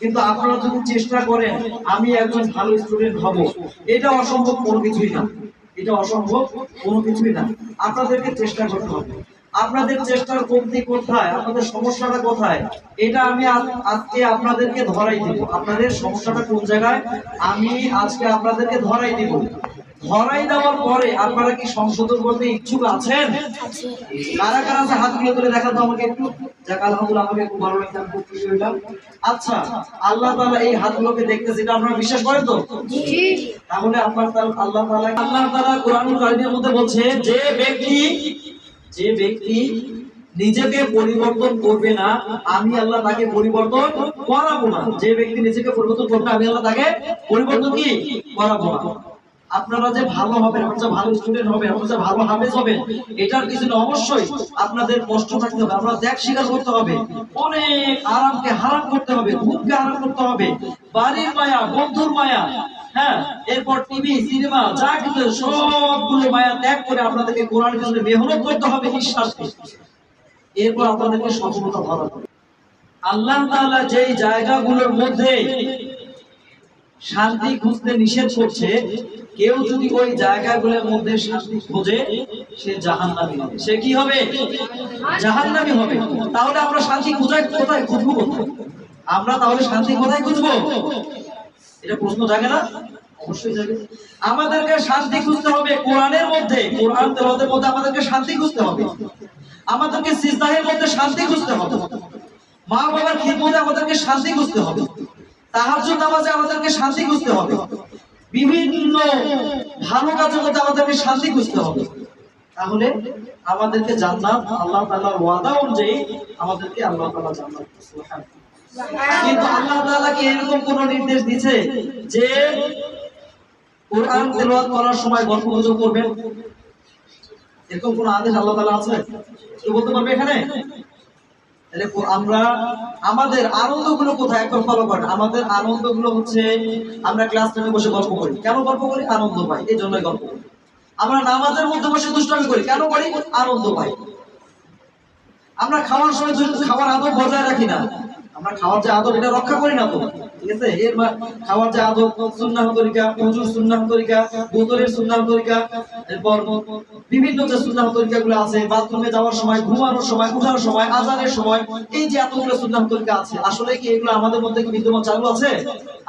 কিন্তু আপনারা যদি চেষ্টা করেন আমি একজন ভালো স্টুডেন্ট হব, এটা অসম্ভব কোনো কিছুই না। এটা অসম্ভব কোনো কিছুই না। আপনাদেরকে চেষ্টা করতে হবে। আপনাদের চেষ্টার কমতি কোথায়, আপনাদের সমস্যাটা কোথায়, এটা আমি আজকে আপনাদেরকে ধরাই দিব। আপনাদের সমস্যাটা কোন জায়গায় আমি আজকে আপনাদেরকে ধরাই দিব। ধরাই দেওয়ার পরে আপনারা কি সংশোধন করতে ইচ্ছুক আছেন? কারা কারা আছে হাতগুলো তুলে দেখাতো আমাকে একটু। যাক আলহামদুলিল্লাহ, আমাকে খুব ভালো লাগছে, আমি খুব খুশি হইলাম। আচ্ছা, আল্লাহ তাআলা এই হাতগুলোকে দেখতেছে, এটা আপনারা বিশ্বাস করেন তো? জি। তাহলে আল্লাহ তাআলা কোরআনুল কারীমের মধ্যে বলছে যে ব্যক্তি নিজেকে পরিবর্তন করবে না, আমি আল্লাহ তাকে পরিবর্তন করাবো না। যে ব্যক্তি নিজেকে পরিবর্তন করবে, আমি আল্লাহ তাকে পরিবর্তন কি করাবো না। আপনারা যে ভালো হবেন, আপনারা যে ভালো স্টুডেন্ট হবেন, আপনারা যে ভালো হাফেজ হবেন, এটার পিছনে অবশ্যই আপনাদের কষ্ট থাকতে হবে। আপনারা ত্যাগ স্বীকার করতে হবে, অনেক আরামকে হারাম করতে হবে, ঘুমকে হারাম করতে হবে, বাড়ির মায়া, বন্ধুর মায়া, হ্যাঁ, এরপর টিভি, সিনেমা, যা কিছু সবগুলো মায়া ত্যাগ করে আপনাদেরকে কোরআনের জন্য মেহনত করতে হবে নিঃশ্বাসে। এরপর আপনাদেরকে সফলতা ধরা হবে। আল্লাহ তাআলা যেই জায়গাগুলোর মধ্যে শান্তি খুঁজতে নিষেধ করছে, কেউ যদি ওই জায়গাগুলোর মধ্যে শান্তি খোঁজে, সে জাহান্নামী হবে। সে কি হবে? জাহান্নামী হবে। তাহলে আমরা শান্তি কোথায় খুঁজবো? আমরা তাহলে শান্তি কোথায় খুঁজবো? এটা প্রশ্ন জাগে না? অবশ্যই জাগে। আমাদেরকে শান্তি খুঁজতে হবে কোরআনের মধ্যে, কোরআন তেলাওয়াতের মধ্যে আমাদেরকে শান্তি খুঁজতে হবে। আমাদেরকে সিজদাহের মধ্যে শান্তি খুঁজতে হবে। মা বাবার খিদমতে আমাদেরকে শান্তি খুঁজতে হবে। তাহাজ্জুদ নামাজে আমাদেরকে শান্তি খুঁজতে হবে। বিভিন্ন ভালো কাজের মধ্যে আমাদেরকে শান্তি খুঁজতে হবে। তাহলে আমাদেরকে জান্নাত, আল্লাহ তাআলার ওয়াদা অনুযায়ী আমাদেরকে আল্লাহ তাআলা জান্নাত দিবেন। কিন্তু আল্লাহ তাআলা কি এরকম কোন নির্দেশ দিয়েছে যে কোরআন তেলাওয়াত করার সময় গল্পগুজব করবেন? এরকম কোন আদেশ আল্লাহ তাআলা আছে? কেউ বলতে পারবে এখানে? তাহলে আমরা আমাদের আনন্দগুলো কোথায় একবার ফলো করেন। আমাদের আনন্দগুলো হচ্ছে আমরা ক্লাস রুমে বসে গল্প করি। কেন গল্প করি? আনন্দ পাই, এই জন্যই গল্প করি। আমরা নামাজের মধ্যে বসে দুষ্টামি করি, কেন করি? আনন্দ পাই। আমরা খাওয়ার সময় খাওয়ার আদব বজায় রাখি না, আমরা খাওয়ার যে আদব এটা রক্ষা করি না তো, ঠিক আছে? এর খাওয়ার যে আদব, সুন্নাহ তরিকা, ওযুর সুন্নাহ তরিকা, গোসলের সুন্নাহ তরিকা, এরপর বিভিন্ন যে সুন্নাহ তরিকাগুলো আছে, বাথরুমে যাওয়ার সময়, ঘুমানোর সময়, উঠার সময়, আযানের সময়, এই যে এতগুলো সুন্নাহ তরিকা আছে, আসলে কি এগুলো আমাদের মধ্যে কি বিদ্যমান চালু আছে?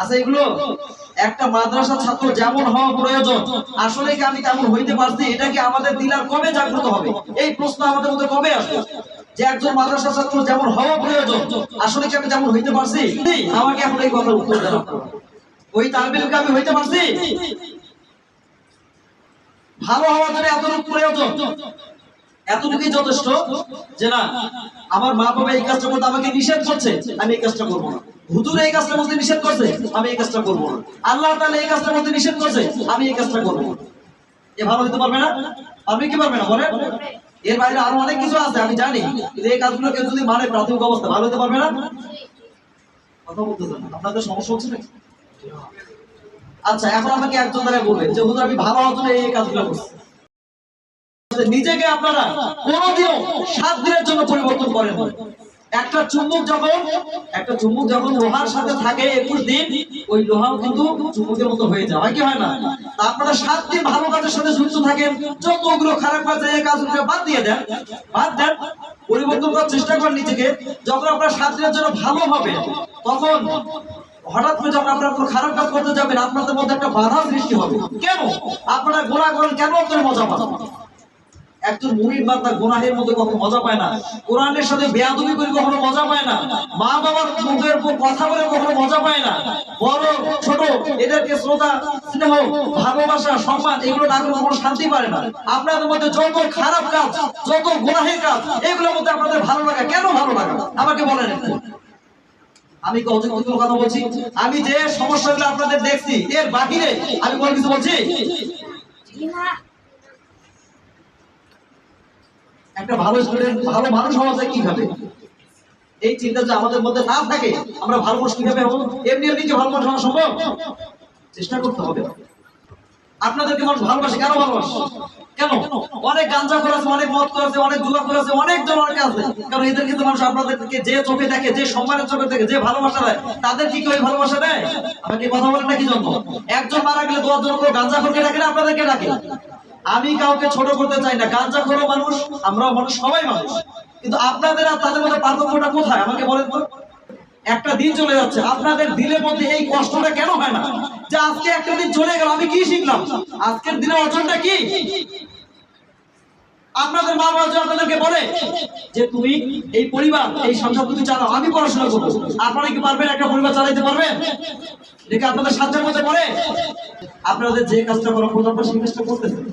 আছে এগুলো? একটা মাদ্রাসা ছাত্র যেমন হওয়া প্রয়োজন, আসলে কি আমি তেমন হইতে পারছি? এটা কি আমাদের দিল আর কবে জাগ্রত হবে? এই প্রশ্ন আমাদের মধ্যে কবে আসবে যে একজন মাদ্রাসা ছাত্র যেমন হওয়া প্রয়োজন, আসলে কি আমি তেমন হইতে পারছি? আমাকে এখন এই কথার উত্তর দেন। ওই তালবিলকে আমি হইতে পারছি? ভালো হওয়ার জন্য এতটুকু প্রয়োজন, এতটুকুই যথেষ্ট যে না, আমার মা বাবা এই কাজটা করতে আমাকে নিষেধ করছে, আমি এই কাজটা করবো না। হুজুর এই কাজটা করতে নিষেধ করছে, আমি এই কাজটা করবো না। আল্লাহ তাআলা এই কাজটা করতে নিষেধ করছে, আমি এই কাজটা করবো না। এ ভালো হতে পারবে না? পারবে কি পারবে না বলেন? এর বাইরে আরো অনেক কিছু আছে আমি জানি, কিন্তু এই কাজগুলো কেউ যদি মানে প্রাথমিক অবস্থা, ভালো হতে পারবে না। কথা বলতেছেন, আপনাদের সমস্যা হচ্ছে নাকি? আচ্ছা, এখন আমাকে একজন দ্বারা বলবেন যে হুজুর আমি ভালো হওয়ার জন্য এই কাজগুলো করছি। নিজেকে আপনারা কোনোদিনও 7 দিনের জন্য পরিবর্তন করেন না। একটা চুম্বক যখন লোহার সাথে থাকে 21 দিন, ওই লোহাও কিন্তু চুম্বকের মতো হয়ে যায়, হয় কি হয় না? তা আপনারা 7 দিন ভালো কাজের সাথে যুক্ত থাকেন, যতগুলো খারাপ কাজ এই কাজগুলো বাদ দেন, পরিবর্তন করার চেষ্টা করেন নিজেকে। যখন আপনারা 7 দিনের জন্য ভালো হবে, তখন হঠাৎ করে যখন আপনারা কোনো খারাপ কাজ করতে যাবেন, আপনাদের মধ্যে একটা বাধা সৃষ্টি হবে। কেন? আপনারা গুনাহ করেন, কেন আপনারা মজা পান? একজন মুমিন বান্দা গুনাহের মধ্যে কখনো মজা পায় না, কোরআনের সাথে বেয়াদবি করে কখনো মজা পায় না, মা বাবার মুখের উপর কথা বলে কখনো মজা পায় না, বড় ছোট এদেরকে শ্রদ্ধা, স্নেহ, ভালোবাসা, সম্মান এগুলো না করে কখনো শান্তি পায় না। আপনাদের মধ্যে যত খারাপ কাজ, যত গুনাহের কাজ, এগুলোর মধ্যে আপনাদের ভালো লাগা, কেন ভালো লাগা আমাকে বলেন। আমি কি অযৌক্তিক কোনো কথা বলছি? আমি যে সমস্যাগুলো আপনাদের দেখছি, এর বাহিরে আমি কোনো কিছু বলছি? একটা ভালো স্টুডেন্ট, ভালো মানুষ হওয়া যায় কিভাবে? এই চিন্তা যে আমাদের মধ্যে না থাকে, আমরা ভালো মানুষ কিভাবে হবো? এমনি কি ভালো মানুষ হওয়া সম্ভব? চেষ্টা করতে হবে। আপনাদেরকে মানুষ ভালোবাসে, কেন ভালোবাসে? কেন? অনেক গাঁজা করেছে, অনেক মদ করেছে, অনেক জুয়া করেছে, অনেক জন অনেক আছে। কারণ এদের কিন্তু মানুষ আপনাদেরকে যে চোখে দেখে, যে সম্মানের চোখে দেখে, যে ভালোবাসা দেয়, তাদের কি কেউ ভালোবাসা দেয়? আমাকে কথা বলেন না কি জন্য? একজন মারা গেলে দোয়ার জন্য গাঁজা খোরকে ডাকে না, আপনাদেরকে ডাকে। আমি কাউকে ছোট করতে চাই না, গাঁজা খোরও মানুষ, আমরাও মানুষ, সবাই মানুষ। কিন্তু আপনাদের আর তাদের মধ্যে পার্থক্যটা কোথায় আমাকে বলেন তো? একটা দিন চলে যাচ্ছে, আপনাদের দিলের মধ্যে এই কষ্টটা কেন হয় না যে আজকে একটা দিন চলে গেল, আমি কি শিখলাম? আজকের দিনের অর্জনটা কি? আপনাদের মা বাবা যে আপনাদেরকে বলে যে তুমি এই পরিবার, এই সংসার তুমি চালাও, আমি পড়াশোনা করবো, আপনারা কি পারবেন একটা পরিবার চালাইতে পারবেন? দেখে আপনাদের সাধ্যের মধ্যে পড়ে? আপনাদের যে কাজটা করা প্রয়োজন সেই কাজটা করতেছেন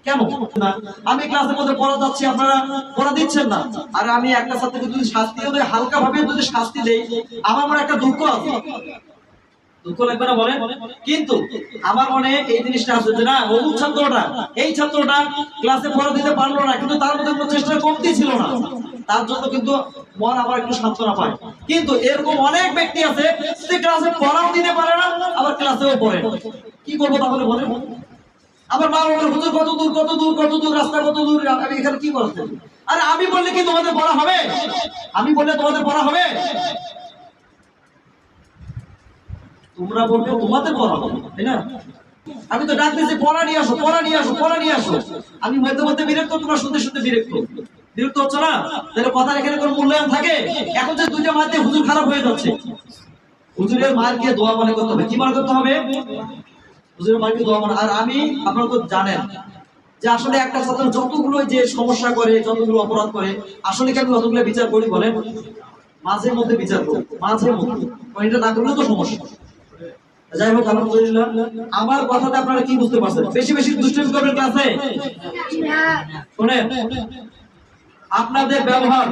কেন না? আমি ক্লাসের মধ্যে পড়া যাচ্ছি, আপনারা পড়া দিচ্ছেন না। আর আমি একটা ছাত্রকে যদি শাস্তিও দেয়, হালকা ভাবে যদি শাস্তি দেই, আমার মনে একটা দুঃখ আছে। দুঃখ লাগবে না বলেন? কিন্তু আমার মনে এই জিনিসটা আছে যে না, অমুক ছাত্রটা, এই ছাত্রটা ক্লাসে পড়া দিতে পারলো না, কিন্তু তার মধ্যে কোনো চেষ্টা কমতি ছিল না, তার জন্য কিন্তু মন আবার একটু সান্ত্বনা পায়। কিন্তু এরকম অনেক ব্যক্তি আছে যে ক্লাসে পড়াও দিতে পারে না, আবার ক্লাসেও পড়ে। কি করবো তাহলে বলেন? আমার মা বাবার হুজুর কত দূর কত দূর কত দূর রাস্তা, কত দূর, আমি এখানে কি করতে? আরে আমি বললে কি তোমাদের পড়া হবে? আমি বললে তোমাদের পড়া হবে? তোমরা বলবে তোমাদের পড়া হবে, তাই না? আমি তো ডাকতেছি পড়া নিয়ে আসো, পড়া নিয়ে আসো, পড়া নিয়ে আসো। আমি মধ্যে মধ্যে বিরক্ত, তোমরা শুনতে শুনতে বিরক্ত হচ্ছে না? তাহলে কথার এখানে কোনো মূল্যায়ন থাকে? এখন যে দুইটা মার দিয়ে হুজুর খারাপ হয়ে যাচ্ছে, হুজুরের মারকে দোয়া মনে করতে হবে। কি মনে করতে হবে? হুজুরের মারকে দোয়া মনে। আর আমি, আপনারা তো জানেন যে আসলে একটা ছাত্র যতগুলো যে সমস্যা করে, যতগুলো অপরাধ করে, আসলে কি আমি কতগুলো বিচার করি বলেন? মাঝে মধ্যে বিচার করি, মাঝে মধ্যে। এটা না করলেও তো সমস্যা। যাই হোক, আলহামদুলিল্লাহ, আমার কথাতে আপনারা কি বুঝতে পারছেন? বেশি বেশি দুষ্টুমি করবেন ক্লাসে? শুনেন, আপনাদের ব্যবহার,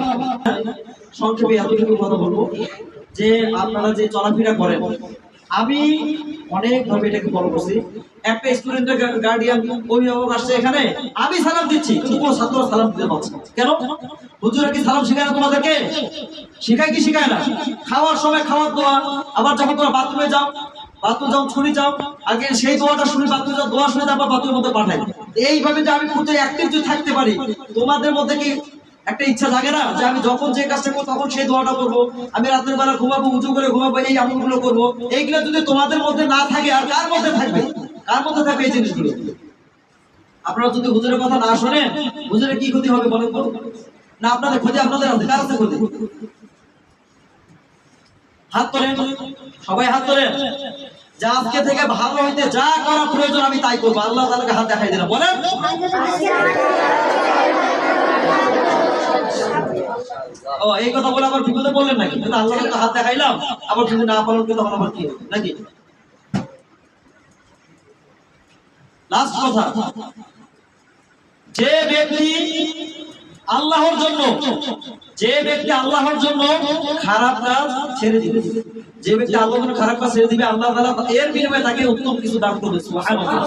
সংক্ষেপে এতটুকু কথা বলবো যে আপনারা যে চলাফেরা করেন, আমি অনেক ভাবে এটাকে ফলো করছি। একটা স্টুডেন্টের গার্ডিয়ান, অভিভাবক আসছে এখানে, আমি সালাম দিচ্ছি, কিন্তু কোনো ছাত্র সালাম দিতে পারছে না। কেন? হুজুরা কি সালাম শেখায় না তোমাদেরকে? শেখায় কি শেখায় না? খাওয়ার সময় খাওয়ার দোয়া, আবার যখন তোমরা বাথরুমে যাও, বাথরুম যাও, ছুরি যাও, আগে সেই দোয়াটা শুনে বাথরুমে যাও, দোয়া শুনে তারপর বাথরুমের মধ্যে পাঠাই। এইভাবে যে আমি খুঁজে অ্যাক্টিভ যদি থাকতে পারি, তোমাদের মধ্যে কি একটা ইচ্ছা থাকে না যে আমি যখন যে কাজটা করবো তখন সেই দোয়াটা করবো, আমি রাতের বেলা ঘুমাবো, উঁচু করে ঘুমাবো, এই আমলগুলো করবো? এইগুলো যদি তোমাদের মধ্যে না থাকে, আর কার মধ্যে থাকবে? কার মধ্যে থাকবে এই জিনিসগুলো? আপনারা যদি হুজুরের কথা না শোনেন, হুজুরের কি ক্ষতি হবে বলেন তো? না আপনাদের ক্ষতি আপনাদের আছে? কার আছে ক্ষতি? হাত তোলেন, সবাই হাত তোলেন। যা আজকে থেকে ভালো হইতে যা করা প্রয়োজন আমি তাই করবো। আল্লাহ তাআলাকে হাত দেখাই দিলাম, বলেন। ও, এই কথা বলে আবার বিপদে বললেন নাকি? আল্লাহ তাআলাকে হাত দেখাইলাম, আবার যদি না পালন করি তখন আবার কি নাকি? লাস্ট কথা, যে ব্যক্তি আল্লাহর জন্য, যে ব্যক্তি আল্লাহর জন্য খারাপ কাজ ছেড়ে দিবে, যে ব্যক্তি আল্লাহর জন্য খারাপ কাজ ছেড়ে দিবে, আল্লাহ তাআলা এর বিনিময়ে তাকে উত্তম কিছু দান করবে। সুবহানাল্লাহ।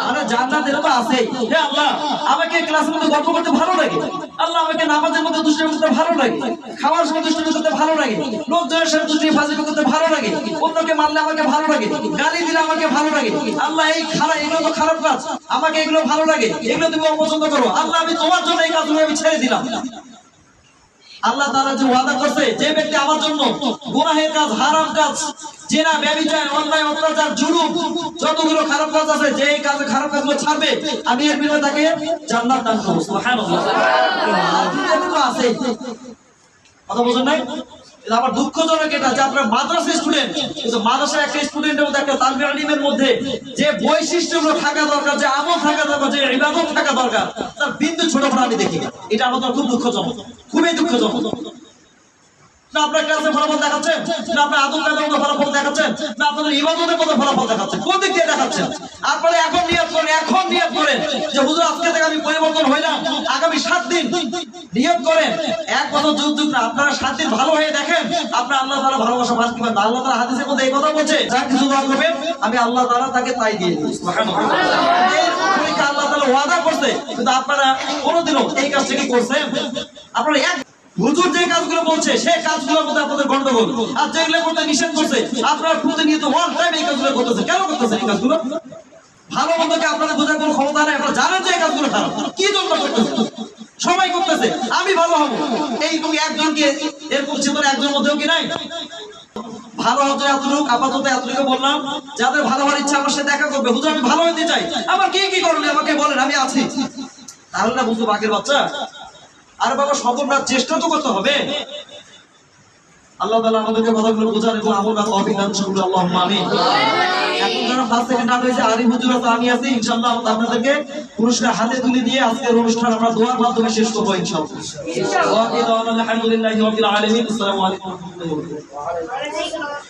মানে জান্নাতের তো আছেই। হে আল্লাহ, আমাকে ক্লাসের মধ্যে গল্প করতে ভালো লাগে, আল্লাহ আমাকে নামাজের মধ্যে দুষ্টুমি করতে ভালো লাগে, খাওয়ার সময় দুষ্টুমি করতে ভালো লাগে, লোকজনের সাথে দুষ্টুমি ফাজলামি করতে ভালো লাগে, অন্যকে মারলে আমাকে ভালো লাগে, গালি দিলে আমাকে ভালো লাগে। আল্লাহ এই খারাপ, এগুলো তো খারাপ কাজ, আমাকে এগুলো ভালো লাগে, এগুলো তুমি অপছন্দ করো। আল্লাহ আমি তোমার জন্য এই কাজগুলো আমি ছেড়ে দিলাম। আল্লাহ তাআলা যে ওয়াদা করছে, যে ব্যক্তি আমার জন্য গুনাহের কাজ, হারাম কাজ, জেনা, ব্যভিচার, অন্যায়, অত্যাচার, জুলুম, যতগুলো খারাপ কাজ আছে, যে এই কাজে খারাপ কাজগুলো ছাড়বে, আমি এর বিনিময়ে তাকে জান্নাত দান করব। সুবহানাল্লাহ। এটা তো আছে, কথা বুঝেন নাই? এটা আবার দুঃখজনক এটা যে আপনারা মাদ্রাসা স্টুডেন্ট, কিন্তু মাদ্রাসার একটা স্টুডেন্টের মধ্যে, একটা তালিবে ইলমের মধ্যে যে বৈশিষ্ট্যগুলো থাকা দরকার, যে আমল থাকা দরকার, যে ইবাদত থাকা দরকার, তার বিন্দু ছোটখাটো আমি দেখি। এটা আমাদের খুব দুঃখজনক, খুবই দুঃখজনক। না আপনার ক্লাসে ফলাফল দেখাচ্ছেন, না আপনার আদব কায়দার মধ্যে ফলাফল দেখাচ্ছেন, না আপনাদের ইবাদতের মধ্যে ফলাফল দেখাচ্ছেন, কোন দিক দিয়ে দেখাচ্ছেন? আপনারা এখন নিয়ত করেন, এখন নিয়ত করেন যে হুজুর আজকে থেকে আমি পরিবর্তন হইলাম, আগামী 7 দিন নিয়ত করেন। এক বছর যুগ না, আপনারা 7 দিন ভালো হয়ে দেখেন, আপনার আল্লাহ তাআলা ভালোবাসা পান কিনা। আল্লাহ তাআলা হাদিসের মধ্যে এই কথা বলছে, যা কিছু দোয়া করবেন আমি আল্লাহ তাআলা তাকে তাই দিয়ে দিই। সুবহানাল্লাহ। এই পরীক্ষা আল্লাহ তাআলা ওয়াদা করছে, কিন্তু আপনারা কোনোদিনও এই কাজটা কি করছেন? আপনারা এক হুজুর যে কাজগুলো বলছে সেই কাজগুলোর মধ্যে আপনাদের গন্ডগোল, আর যেগুলো করতে নিষেধ করছে আপনারা প্রতিনিয়ত ওয়ান টাইম এই কাজগুলো করতেছেন। কেন করতেছেন এই কাজগুলো? ভালো মন্দকে আপনাদের বোঝার কোনো ক্ষমতা নেই। আপনারা জানেন যে এই কাজগুলো খারাপ, কি জন্য করতেছে? সবাই করতেছে, আমি ভালো হব এই তুমি একজনকে এরকম চেতনা একজনের মধ্যেও কি নাই? ভালো হতে এতটুকু আপাতত এতটুকু বললাম, যাদের ভালো হওয়ার ইচ্ছা আমার সাথে দেখা করবে, হুজুর আমি ভালো হতে চাই, আমার কি কি করণীয় আমাকে বলেন, আমি আছি। তাহলে না বুঝতে বাঘের বাচ্চা, আরে বাবা সকলরা চেষ্টা তো করতে হবে। আল্লাহ তাআলা আমাদেরকে কথাগুলো বোঝান এবং আমল বা তৌফিক দান করুন, আল্লাহুম্মা আমিন। এখন যারা ফার্স্ট সেকেন্ড থার্ড হয়েছে, আরিফ হুজুর আছে, আমি আছি, ইনশাআল্লাহ আমরা আপনাদেরকে পুরস্কার হাতে তুলে দিয়ে আজকের অনুষ্ঠান আমরা দোয়ার মাধ্যমে শেষ করব ইনশাআল্লাহ। ওয়া আলহামদুলিল্লাহি রাব্বিল আলামিন। আসসালামু আলাইকুম ওয়া রাহমাতুল্লাহি ওয়া বারাকাতুহু।